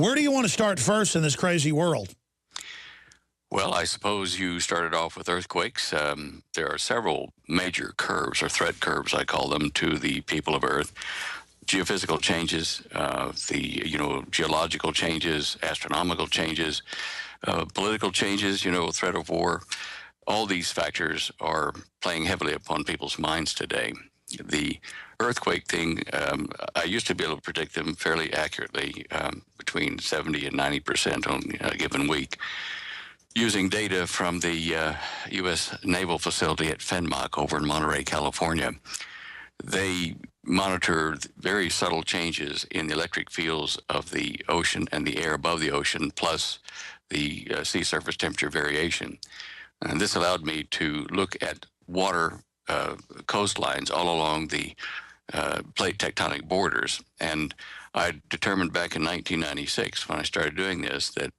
Where do you want to start first in this crazy world? Well, I suppose you started off with earthquakes. There are several major curves, or threat curves, I call them, to the people of Earth. Geophysical changes, geological changes, astronomical changes, political changes, threat of war. All these factors are playing heavily upon people's minds today. The earthquake thing, I used to be able to predict them fairly accurately, between 70 and 90% on a given week, using data from the U.S. Naval Facility at Fenmock over in Monterey, California. They monitor very subtle changes in the electric fields of the ocean and the air above the ocean, plus the sea surface temperature variation. And this allowed me to look at water coastlines all along the plate tectonic borders. And I determined back in 1996, when I started doing this, that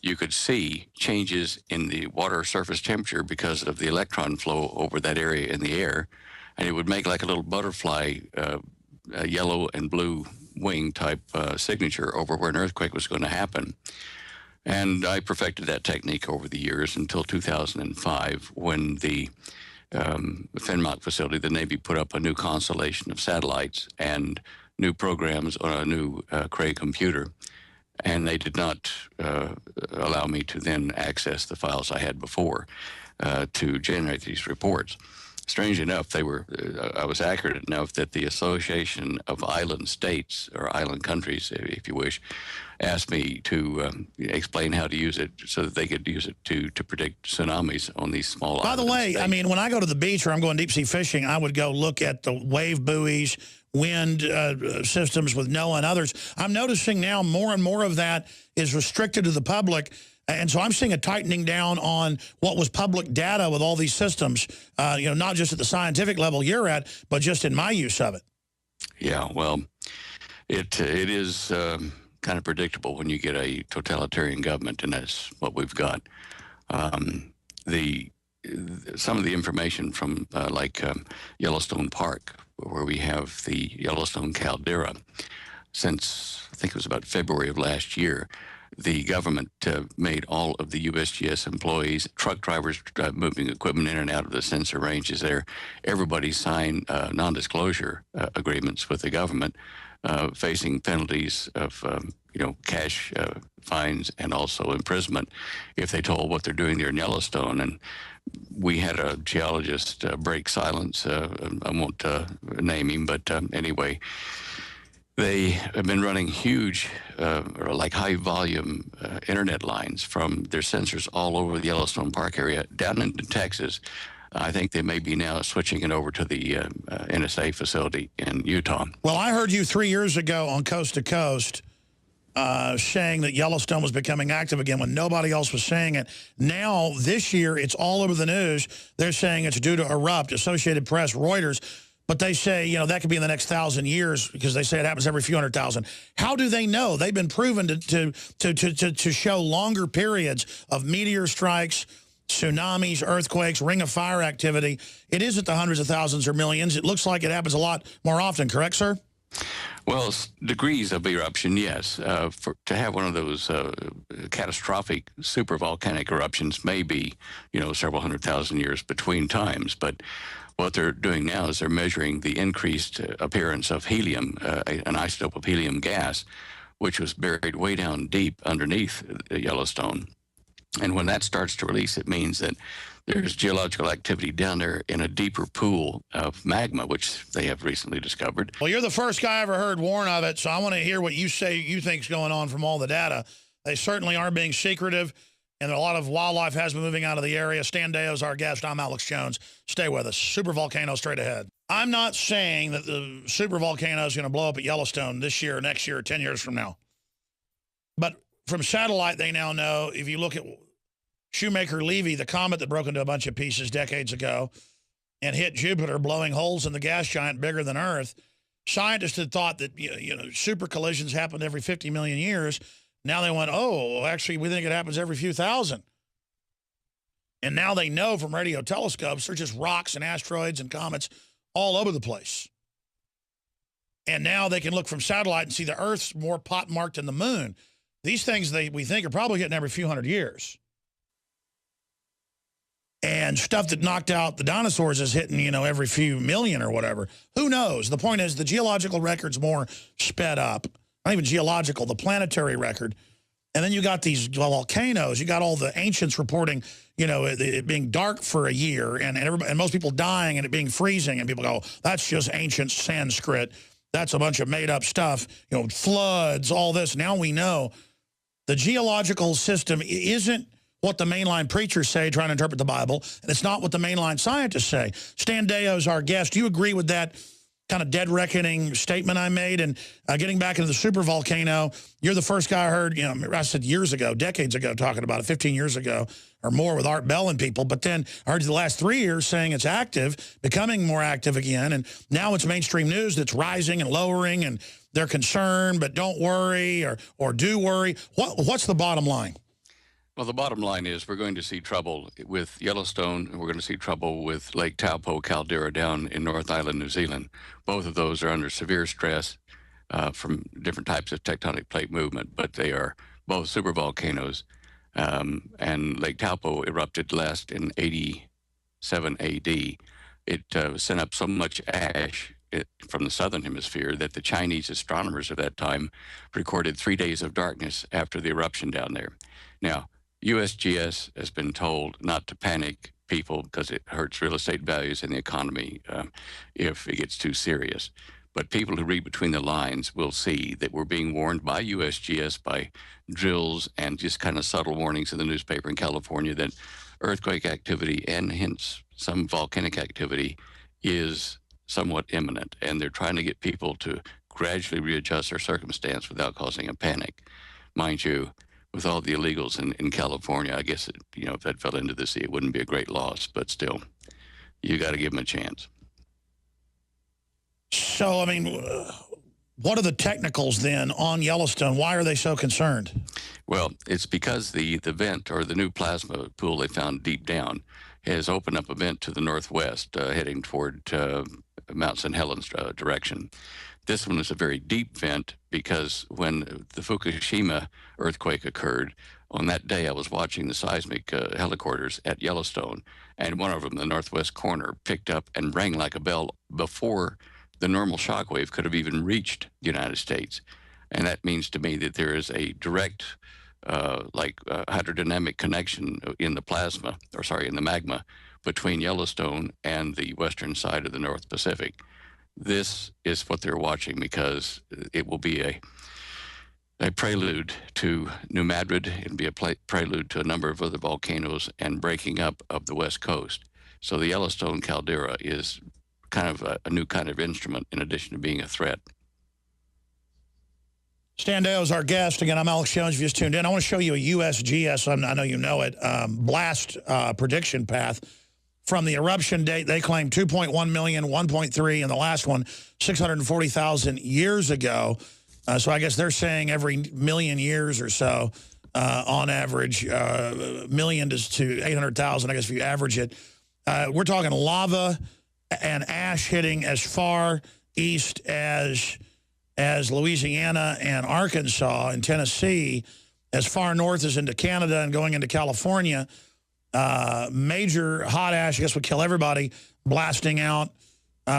you could see changes in the water surface temperature because of the electron flow over that area in the air. And it would make like a little butterfly, a yellow and blue wing type signature over where an earthquake was going to happen. And I perfected that technique over the years until 2005, when the Fenmock facility, the Navy, put up a new constellation of satellites and new programs on a new Cray computer. And they did not allow me to then access the files I had before to generate these reports. Strange enough, I was accurate enough that the Association of Island States, or island countries, if you wish, asked me to explain how to use it so that they could use it to predict tsunamis on these small islands. By the way, I mean, when I go to the beach or I'm going deep sea fishing, I would go look at the wave buoys, wind systems with NOAA and others. I'm noticing now more and more of that is restricted to the public. And so I'm seeing a tightening down on what was public data with all these systems, not just at the scientific level you're at, but just in my use of it. Yeah, well, it is kind of predictable when you get a totalitarian government, and that's what we've got. Some of the information from Yellowstone Park, where we have the Yellowstone caldera, since I think it was about February of last year, the government made all of the USGS employees, truck drivers moving equipment in and out of the sensor ranges there, everybody signed non-disclosure agreements with the government, facing penalties of cash fines and also imprisonment if they told what they're doing there in Yellowstone. And we had a geologist break silence. I won't name him, but anyway, they have been running huge, high-volume internet lines from their sensors all over the Yellowstone Park area down into Texas. I think they may be now switching it over to the NSA facility in Utah. Well, I heard you 3 years ago on Coast to Coast saying that Yellowstone was becoming active again when nobody else was saying it. Now, this year, it's all over the news. They're saying it's due to ERUPT, Associated Press, Reuters. But they say, that could be in the next 1,000 years because they say it happens every few 100,000. How do they know? They've been proven to show longer periods of meteor strikes, tsunamis, earthquakes, ring of fire activity. It isn't the hundreds of thousands or millions. It looks like it happens a lot more often. Correct, sir? Well, degrees of eruption, yes. To have one of those catastrophic supervolcanic eruptions may be, several 100,000 years between times. But what they're doing now is they're measuring the increased appearance of helium, an isotope of helium gas, which was buried way down deep underneath Yellowstone. And when that starts to release, it means that there's geological activity down there in a deeper pool of magma, which they have recently discovered. Well, you're the first guy I ever heard warn of it, so I want to hear what you say you think's going on from all the data. They certainly are being secretive, and a lot of wildlife has been moving out of the area. Stan Deo's our guest. I'm Alex Jones. Stay with us. Supervolcano straight ahead. I'm not saying that the supervolcano is going to blow up at Yellowstone this year, next year, 10 years from now. But from satellite, they now know, if you look at Shoemaker-Levy, the comet that broke into a bunch of pieces decades ago and hit Jupiter, blowing holes in the gas giant bigger than Earth, scientists had thought that super collisions happened every 50 million years. Now they went, oh, actually, we think it happens every few thousand. And now they know from radio telescopes, there's just rocks and asteroids and comets all over the place. And now they can look from satellite and see the Earth's more pot-marked than the moon. These things we think are probably hitting every few hundred years. And stuff that knocked out the dinosaurs is hitting, you know, every few million or whatever. Who knows? The point is the geological record's more sped up. Not even geological, the planetary record. And then you got these volcanoes. You got all the ancients reporting, you know, it being dark for a year and most people dying and it being freezing. And people go, that's just ancient Sanskrit. That's a bunch of made-up stuff. You know, floods, all this. Now we know the geological system isn't what the mainline preachers say trying to interpret the Bible, and it's not what the mainline scientists say. Stan Deyo's our guest. Do you agree with that kind of dead reckoning statement I made? And getting back into the supervolcano, you're the first guy I heard, you know, I said years ago, decades ago, talking about it, 15 years ago or more with Art Bell and people. But then I heard you the last 3 years saying it's active, becoming more active again. And now it's mainstream news that's rising and lowering, and they're concerned, but don't worry or do worry. What's the bottom line? Well, the bottom line is we're going to see trouble with Yellowstone, and we're going to see trouble with Lake Taupo caldera down in North Island, New Zealand. Both of those are under severe stress from different types of tectonic plate movement, but they are both supervolcanoes. And Lake Taupo erupted last in 87 AD. It sent up so much ash from the southern hemisphere that the Chinese astronomers of that time recorded 3 days of darkness after the eruption down there. Now, USGS has been told not to panic people because it hurts real estate values and the economy if it gets too serious. But people who read between the lines will see that we're being warned by USGS, by drills and just kind of subtle warnings in the newspaper in California that earthquake activity and hence some volcanic activity is somewhat imminent. And they're trying to get people to gradually readjust their circumstance without causing a panic. Mind you, with all the illegals in California, I guess, you know, if that fell into the sea, it wouldn't be a great loss. But still, you got to give them a chance. So, I mean, what are the technicals then on Yellowstone? Why are they so concerned? Well, it's because the vent or the new plasma pool they found deep down has opened up a vent to the northwest, heading toward Mount St. Helens direction. This one is a very deep vent because when the Fukushima earthquake occurred, on that day I was watching the seismic helicopters at Yellowstone, and one of them, the northwest corner, picked up and rang like a bell before the normal shock wave could have even reached the United States. And that means to me that there is a direct hydrodynamic connection in the plasma, in the magma, between Yellowstone and the western side of the North Pacific. This is what they're watching because it will be a prelude to New Madrid. It'll be a prelude to a number of other volcanoes and breaking up of the West Coast. So the Yellowstone caldera is kind of a new kind of instrument in addition to being a threat. Stan Deyo is our guest. Again, I'm Alex Jones. If you just tuned in, I want to show you a USGS, I know you know it, blast prediction path. From the eruption date, they claim 2.1 million, 1.3, and the last one, 640,000 years ago. So I guess they're saying every million years or so, on average, million to 800,000, I guess if you average it. We're talking lava and ash hitting as far east as Louisiana and Arkansas and Tennessee, as far north as into Canada and going into California. Major hot ash, I guess, would kill everybody, blasting out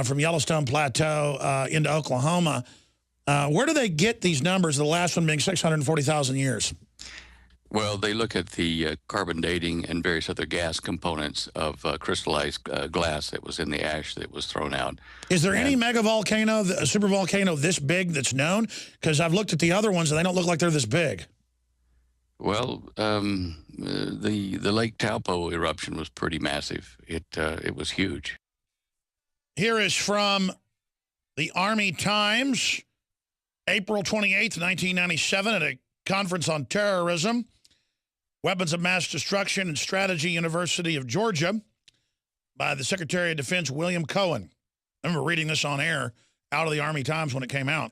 from Yellowstone Plateau into Oklahoma. Where do they get these numbers, the last one being 640,000 years? Well, they look at the carbon dating and various other gas components of crystallized glass that was in the ash that was thrown out. Is there any megavolcano, a supervolcano this big that's known? Because I've looked at the other ones and they don't look like they're this big. Well, the Lake Taupo eruption was pretty massive. It was huge. Here is from the Army Times, April 28th, 1997, at a conference on terrorism, weapons of mass destruction and strategy, University of Georgia, by the Secretary of Defense, William Cohen. I remember reading this on air out of the Army Times when it came out.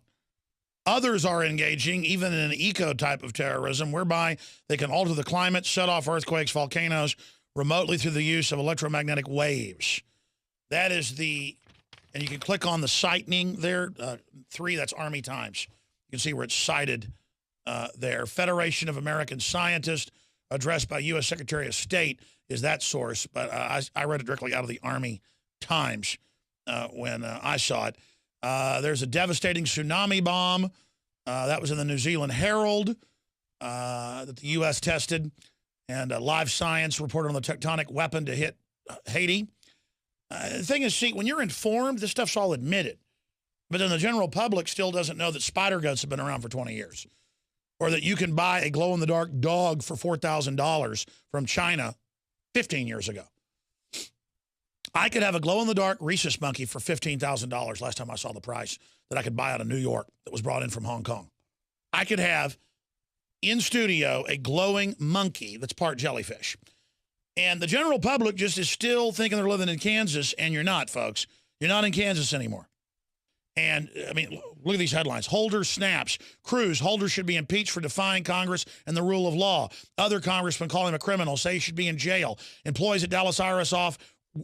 Others are engaging even in an eco type of terrorism whereby they can alter the climate, set off earthquakes, volcanoes remotely through the use of electromagnetic waves. That is and you can click on the citing there, 3, that's Army Times. You can see where it's cited there. Federation of American Scientists, addressed by U.S. Secretary of State, is that source. But I read it directly out of the Army Times when I saw it. There's a devastating tsunami bomb. That was in the New Zealand Herald that the U.S. tested. And Live Science reported on the tectonic weapon to hit Haiti. The thing is, see, when you're informed, this stuff's all admitted. But then the general public still doesn't know that spider goats have been around for 20 years. Or that you can buy a glow-in-the-dark dog for $4,000 from China 15 years ago. I could have a glow-in-the-dark rhesus monkey for $15,000 last time I saw the price that I could buy out of New York that was brought in from Hong Kong. I could have, in studio, a glowing monkey that's part jellyfish. And the general public just is still thinking they're living in Kansas, and you're not, folks. You're not in Kansas anymore. And, I mean, look at these headlines. Holder snaps. Cruz, Holder should be impeached for defying Congress and the rule of law. Other congressmen call him a criminal, say he should be in jail. Employees at Dallas IRS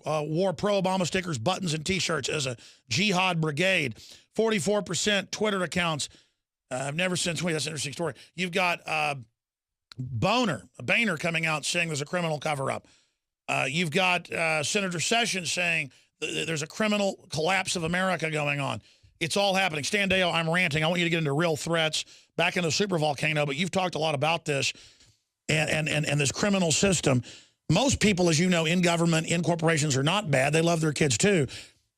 wore pro-Obama stickers, buttons, and T-shirts as a jihad brigade. 44% Twitter accounts. I've never seen tweet. That's an interesting story. You've got Boehner coming out saying there's a criminal cover-up. You've got Senator Sessions saying there's a criminal collapse of America going on. It's all happening. Stan Dale, I'm ranting. I want you to get into real threats back in the supervolcano, but you've talked a lot about this and this criminal system. Most people, as you know, in government, in corporations are not bad. They love their kids too.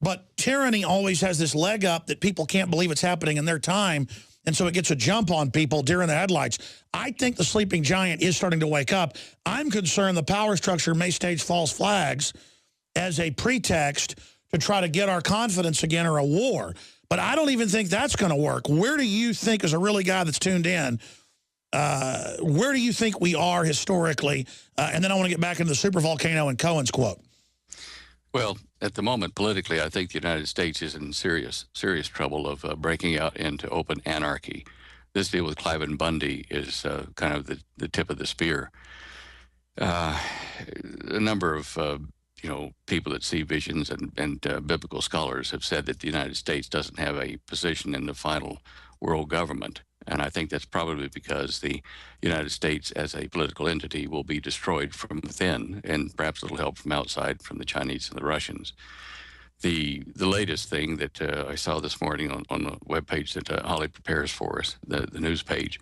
But tyranny always has this leg up that people can't believe it's happening in their time. And so it gets a jump on people during the headlights. I think the sleeping giant is starting to wake up. I'm concerned the power structure may stage false flags as a pretext to try to get our confidence again or a war. But I don't even think that's going to work. Where do you think, as a really guy that's tuned in, where do you think we are historically? And then I want to get back into the supervolcano and Cohen's quote. Well, at the moment, politically, I think the United States is in serious trouble of breaking out into open anarchy. This deal with Cliven Bundy is kind of the tip of the spear. A number of people that see visions and biblical scholars have said that the United States doesn't have a position in the final world government. And I think that's probably because the United States as a political entity will be destroyed from within, and perhaps a little help from outside from the Chinese and the Russians. The latest thing that I saw this morning on the webpage that Holly prepares for us, the news page,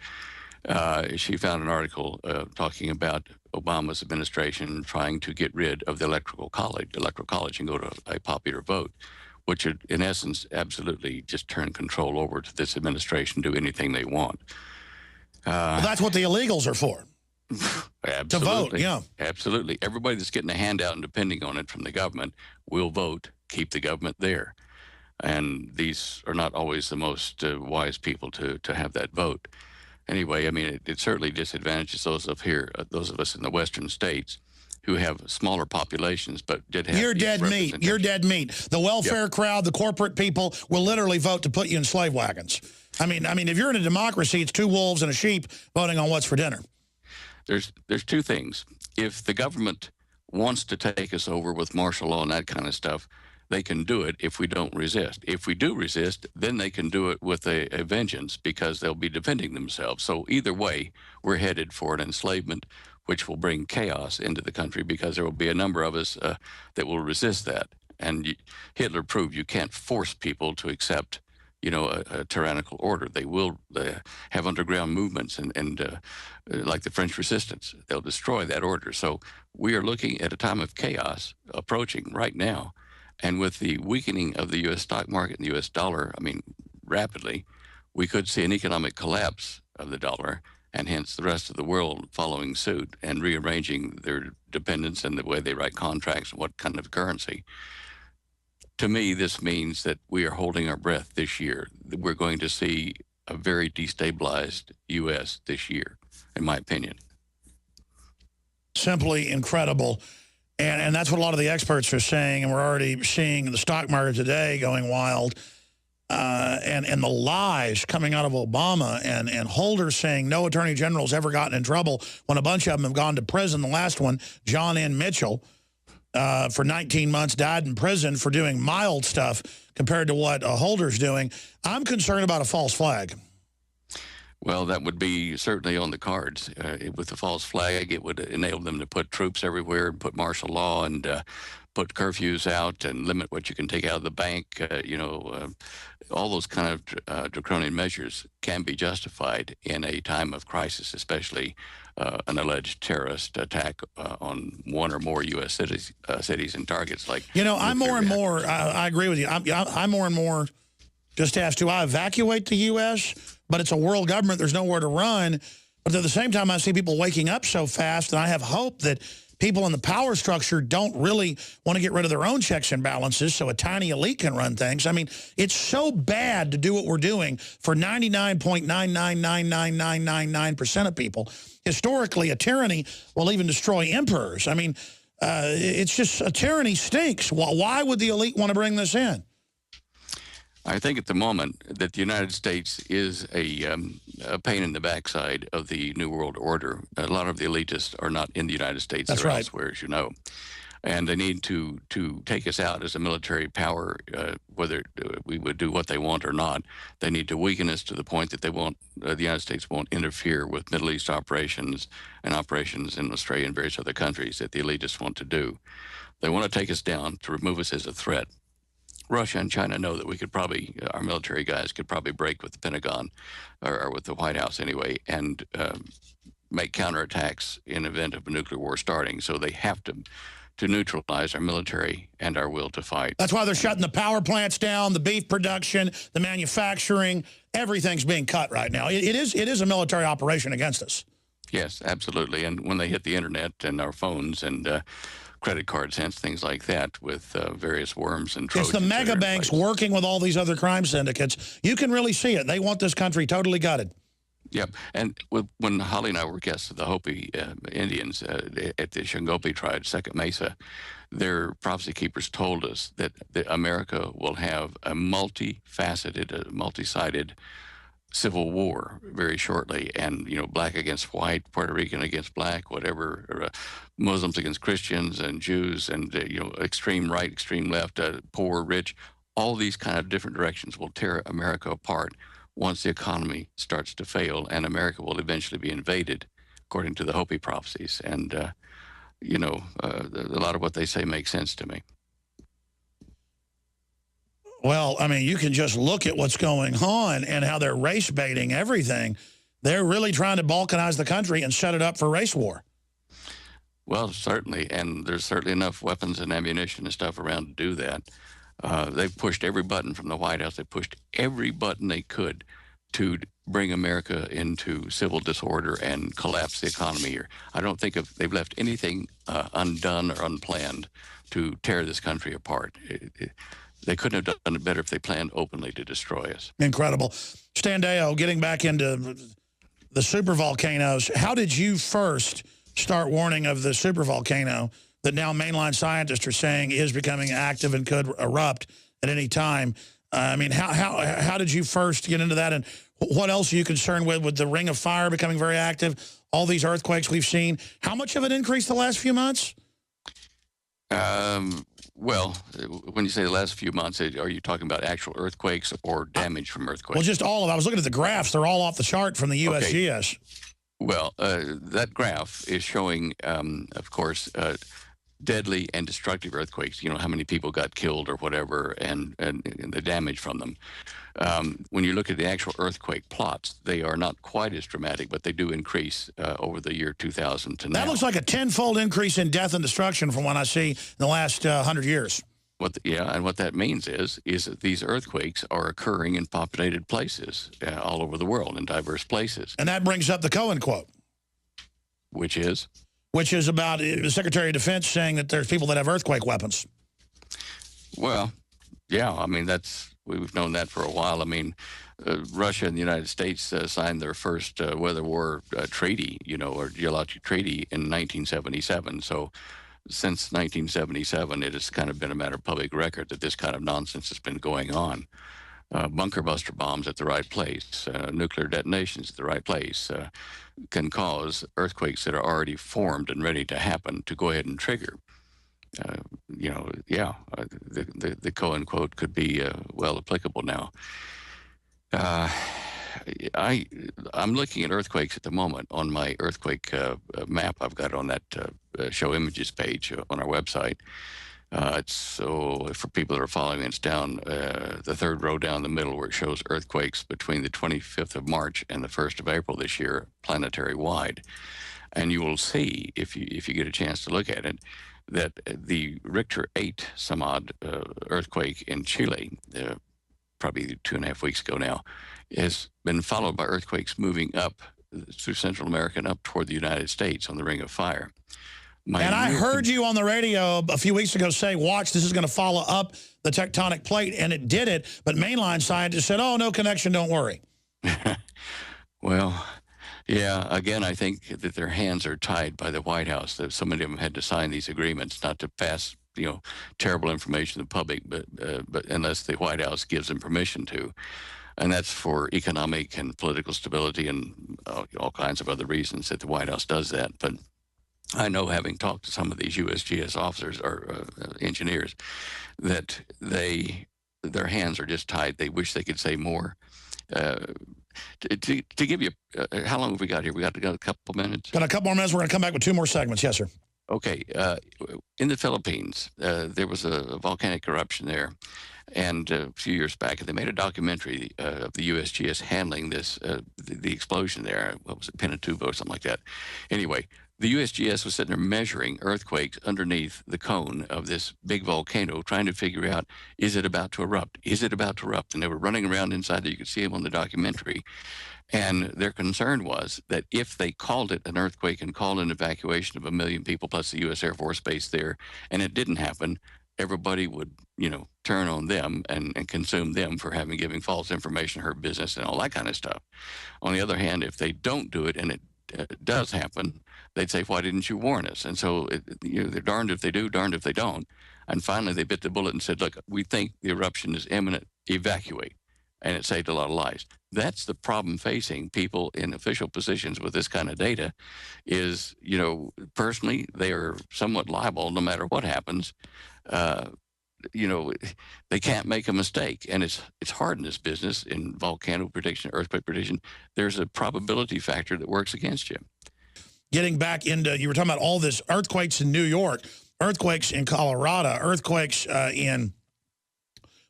she found an article talking about Obama's administration trying to get rid of the electoral college and go to a popular vote, which would, in essence, absolutely just turn control over to this administration, do anything they want. Well, that's what the illegals are for. Absolutely. To vote, yeah. Absolutely. Everybody that's getting a handout and depending on it from the government will vote, keep the government there. And these are not always the most wise people to have that vote. Anyway, I mean, it certainly disadvantages those of us in the western states who have smaller populations, but did have... You're dead meat. You're dead meat. The welfare crowd, the corporate people will literally vote to put you in slave wagons. I mean, if you're in a democracy, it's two wolves and a sheep voting on what's for dinner. There's two things. If the government wants to take us over with martial law and that kind of stuff, they can do it if we don't resist. If we do resist, then they can do it with a vengeance because they'll be defending themselves. So either way, we're headed for an enslavement, which will bring chaos into the country because there will be a number of us that will resist that. And Hitler proved you can't force people to accept, a tyrannical order. They will have underground movements and like the French resistance, they'll destroy that order. So we are looking at a time of chaos approaching right now. And with the weakening of the U.S. stock market and the U.S. dollar, rapidly, we could see an economic collapse of the dollar and hence the rest of the world following suit and rearranging their dependence and the way they write contracts and what kind of currency. To me, this means that we are holding our breath this year. We're going to see a very destabilized U.S. this year, in my opinion. Simply incredible. And that's what a lot of the experts are saying, and we're already seeing the stock market today going wild. And the lies coming out of Obama and Holder saying no attorney general's ever gotten in trouble when a bunch of them have gone to prison. The last one, John N. Mitchell, for 19 months, died in prison for doing mild stuff compared to what Holder's doing. I'm concerned about a false flag. Well, that would be certainly on the cards. With the false flag, it would enable them to put troops everywhere, and put martial law, and put curfews out, and limit what you can take out of the bank. All those kind of draconian measures can be justified in a time of crisis, especially an alleged terrorist attack on one or more U.S. cities and targets like. I'm more and more, I agree with you. I'm more and more just asked, do I evacuate the U.S.? But it's a world government. There's nowhere to run. But at the same time, I see people waking up so fast, and I have hope that people in the power structure don't really want to get rid of their own checks and balances so a tiny elite can run things. I mean, it's so bad to do what we're doing for 99.9999999% of people. Historically, a tyranny will even destroy emperors. I mean, it's just, a tyranny stinks. Why would the elite want to bring this in? I think at the moment that the United States is a pain in the backside of the New World Order. A lot of the elitists are not in the United States. That's they're right. elsewhere, as you know. And they need to take us out as a military power, whether we would do what they want or not. They need to weaken us to the point that they won't, the United States won't interfere with Middle East operations and operations in Australia and various other countries that the elitists want to do. They want to take us down to remove us as a threat. Russia and China know that we could probably, our military guys could probably break with the Pentagon, or with the White House anyway, and make counterattacks in event of a nuclear war starting. So they have to neutralize our military and our will to fight. That's why they're shutting the power plants down, the beef production, the manufacturing. Everything's being cut right now. It is a military operation against us. Yes, absolutely. And when they hit the internet and our phones and credit cards, hence things like that, with various worms and Trojans. It's the mega banks working with all these other crime syndicates. You can really see it. They want this country totally gutted. Yep. And when Holly and I were guests of the Hopi Indians at the Shingopi tribe, Second Mesa, their prophecy keepers told us that America will have a multifaceted, multi-sided civil war very shortly, and black against white, Puerto Rican against black, whatever, Muslims against Christians and Jews, and extreme right, extreme left, poor, rich, all these kind of different directions will tear America apart once the economy starts to fail, and America will eventually be invaded, according to the Hopi prophecies. And a lot of what they say makes sense to me. Well, I mean, you can just look at what's going on and how they're race baiting everything. They're really trying to balkanize the country and set it up for race war. Well, certainly, and there's certainly enough weapons and ammunition and stuff around to do that. They've pushed every button from the White House. They pushed every button they could to bring America into civil disorder and collapse the economy here. I don't think they've left anything undone or unplanned to tear this country apart. They couldn't have done it better if they planned openly to destroy us. Incredible. Standeo, getting back into the supervolcanoes, how did you first start warning of the supervolcano that now mainline scientists are saying is becoming active and could erupt at any time? I mean, how did you first get into that, and what else are you concerned with the Ring of Fire becoming very active, all these earthquakes we've seen? How much of it increased the last few months? Well, when you say the last few months, are you talking about actual earthquakes or damage from earthquakes? Well, just all of it. I was looking at the graphs. They're all off the chart from the USGS. Okay. Well, that graph is showing, of course, deadly and destructive earthquakes. How many people got killed or whatever, and the damage from them. When you look at the actual earthquake plots, they are not quite as dramatic, but they do increase over the year 2000 to now. That looks like a tenfold increase in death and destruction from what I see in the last 100 years. And what that means is that these earthquakes are occurring in populated places all over the world, in diverse places. And that brings up the Cohen quote. Which is? Which is about the Secretary of Defense saying that there's people that have earthquake weapons. Well, yeah, I mean, we've known that for a while. I mean, Russia and the United States signed their first weather war treaty, or geologic treaty in 1977. So since 1977, it has kind of been a matter of public record that this kind of nonsense has been going on. Bunker buster bombs at the right place, nuclear detonations at the right place can cause earthquakes that are already formed and ready to happen to go ahead and trigger. The Cohen quote could be well applicable now. I'm looking at earthquakes at the moment on my earthquake map I've got on that show images page on our website. It's so for people that are following, it's down the third row down the middle where it shows earthquakes between the 25th of March and the 1st of April this year, planetary wide. And you will see if you get a chance to look at it that the Richter 8 some odd earthquake in Chile, probably 2.5 weeks ago now, has been followed by earthquakes moving up through Central America and up toward the United States on the Ring of Fire. And I heard you on the radio a few weeks ago say, watch, this is going to follow up the tectonic plate, and it did it. But mainline scientists said, oh, no connection, don't worry. Well, yeah, again, I think that their hands are tied by the White House. That so many of them had to sign these agreements not to pass, terrible information to the public, but unless the White House gives them permission to. And that's for economic and political stability and all kinds of other reasons that the White House does that. But I know, having talked to some of these USGS officers or engineers, that their hands are just tied. They wish they could say more. To give you, how long have we got here? We got a couple minutes. Got a couple more minutes. We're going to come back with 2 more segments. Yes, sir. Okay. In the Philippines, there was a volcanic eruption there, and a few years back, they made a documentary of the USGS handling this, the explosion there. What was it, Pinatubo or something like that? Anyway, the USGS was sitting there measuring earthquakes underneath the cone of this big volcano, trying to figure out, is it about to erupt? Is it about to erupt? And they were running around inside there. You could see them on the documentary. And their concern was that if they called it an earthquake and called an evacuation of 1 million people plus the U.S. Air Force Base there, and it didn't happen, everybody would, turn on them and consume them for giving false information, hurt business, and all that kind of stuff. On the other hand, if they don't do it and it does happen, they'd say, why didn't you warn us? And so they're darned if they do, darned if they don't. And finally, they bit the bullet and said, look, we think the eruption is imminent, evacuate. And it saved a lot of lives. That's the problem facing people in official positions with this kind of data is, personally, they are somewhat liable no matter what happens. They can't make a mistake. And it's hard in this business, in volcano prediction, earthquake prediction. There's a probability factor that works against you. Getting back into, you were talking about all this earthquakes in New York, earthquakes in Colorado, earthquakes in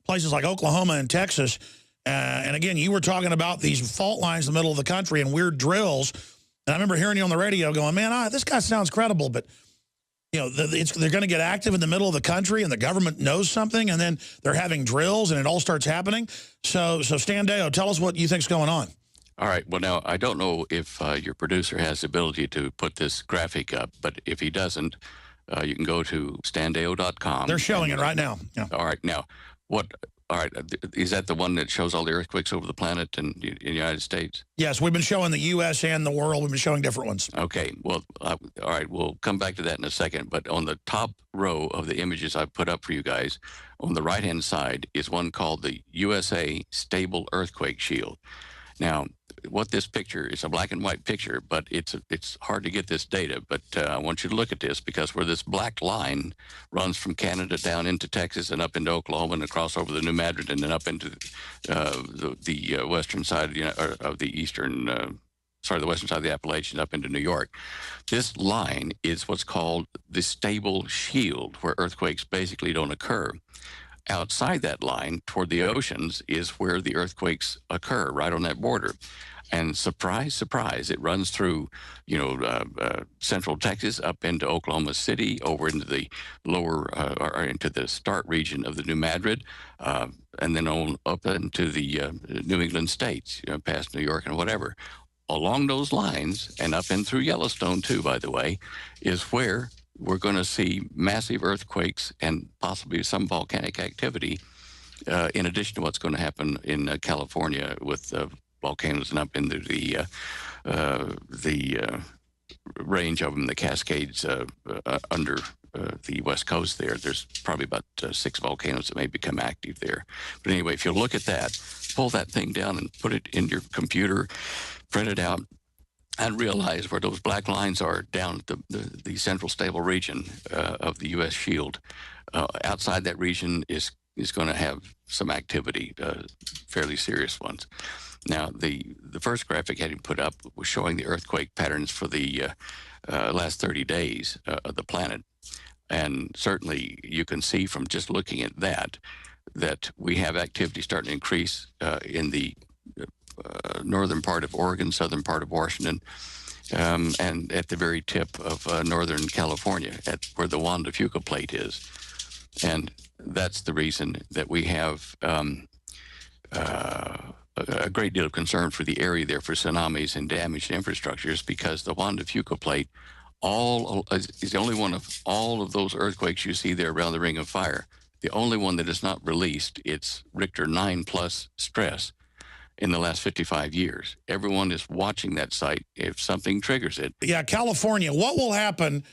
places like Oklahoma and Texas. And again, you were talking about these fault lines in the middle of the country and weird drills. And I remember hearing you on the radio going, man, this guy sounds credible, but they're going to get active in the middle of the country and the government knows something, and then they're having drills and it all starts happening. So Stan Deyo, tell us what you think's going on. All right. Well, now, I don't know if your producer has the ability to put this graphic up, but if he doesn't, you can go to standeo.com. They're showing it right now. Yeah. All right. Now, all right, is that the one that shows all the earthquakes over the planet in the United States? Yes, we've been showing the U.S. and the world. We've been showing different ones. Okay, well, all right, we'll come back to that in a second. But on the top row of the images I've put up for you guys, on the right-hand side is one called the USA Stable Earthquake Shield. Now, what this picture is, a black and white picture, but it's hard to get this data. But I want you to look at this, because where this black line runs from Canada down into Texas and up into Oklahoma and across over the New Madrid and then up into the western side of the eastern, the western side of the Appalachians up into New York. This line is what's called the stable shield, where earthquakes basically don't occur. Outside that line, toward the oceans, is where the earthquakes occur, right on that border. And surprise, surprise, it runs through, central Texas up into Oklahoma City, over into the lower, or into the start region of the New Madrid, and then on up into the New England states, past New York and whatever. Along those lines, and up and through Yellowstone too, by the way, is where we're going to see massive earthquakes and possibly some volcanic activity, in addition to what's going to happen in California with volcanoes and up into the range of them, the Cascades under the west coast there. There's probably about 6 volcanoes that may become active there. But anyway, if you look at that, pull that thing down and put it in your computer, print it out, and realize where those black lines are down at the central stable region of the U.S. shield. Outside that region is is going to have some activity, fairly serious ones. Now, the first graphic I had put up was showing the earthquake patterns for the last 30 days of the planet. And certainly you can see from just looking at that we have activity starting to increase in the northern part of Oregon, southern part of Washington, and at the very tip of northern California, at where the Juan de Fuca plate is. And that's the reason that we have a great deal of concern for the area there for tsunamis and damaged infrastructures, because the Juan de Fuca plate is the only one of all of those earthquakes you see there around the Ring of Fire, the only one that is not released its Richter 9+ stress in the last 55 years. Everyone is watching that site if something triggers it. Yeah, California, what will happen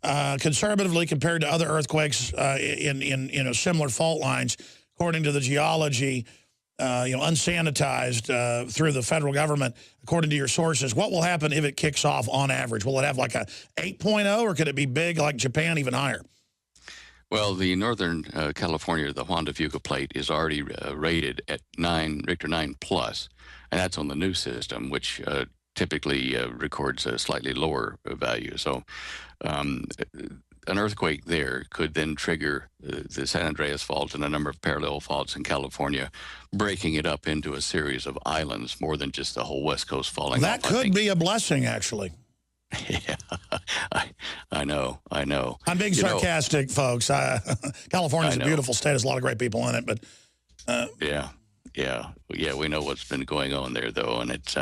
conservatively compared to other earthquakes in similar fault lines, according to the geology, unsanitized through the federal government, according to your sources? What will happen if it kicks off on average? Will it have like a 8.0, or could it be big like Japan, even higher? Well, the northern California, the Juan de Fuca plate, is already rated at Richter 9+, and that's on the new system, which typically records a slightly lower value. So an earthquake there could then trigger the San Andreas Fault and a number of parallel faults in California, breaking it up into a series of islands, more than just the whole West Coast falling off. That could be a blessing, actually. Yeah, I know. I'm being sarcastic, folks. California's a beautiful state. There's a lot of great people in it, but yeah, we know what's been going on there, though, and it's.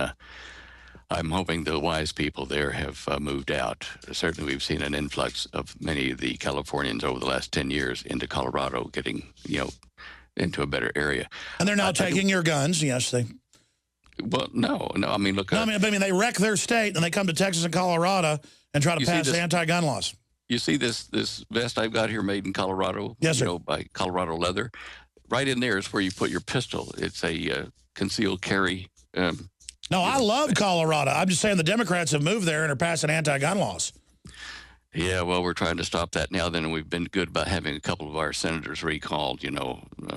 I'm hoping the wise people there have moved out. Certainly, we've seen an influx of many of the Californians over the last 10 years into Colorado, getting into a better area. And they're now taking your guns. Yes, they. Well, no. I mean, look. No, I mean, they wreck their state, and they come to Texas and Colorado and try to pass anti-gun laws. You see this vest I've got here, made in Colorado. Yes, sir. By Colorado Leather. Right in there is where you put your pistol. It's a concealed carry. No, I love Colorado. I'm just saying the Democrats have moved there and are passing anti-gun laws. Yeah, well, we're trying to stop that now. Then we've been good about having a couple of our senators recalled.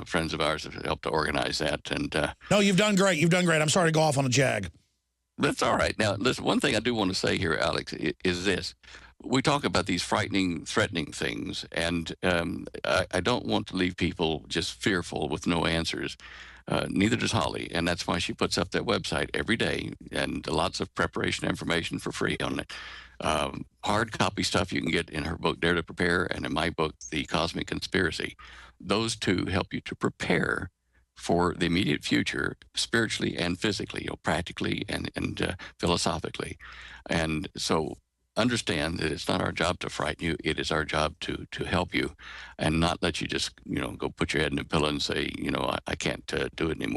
Friends of ours have helped to organize that. And no, you've done great. You've done great. I'm sorry to go off on a jag. That's all right. Now, listen, one thing I do want to say here, Alex, is this. We talk about these frightening, threatening things, and I don't want to leave people just fearful with no answers. Neither does Holly, and that's why she puts up that website every day, and lots of preparation information for free on it. Hard copy stuff you can get in her book, Dare to Prepare, and in my book, The Cosmic Conspiracy. Those two help you to prepare for the immediate future, spiritually and physically, practically and philosophically. And so understand that it's not our job to frighten you. It is our job to help you, and not let you just, go put your head in a pillow and say, I can't do it anymore.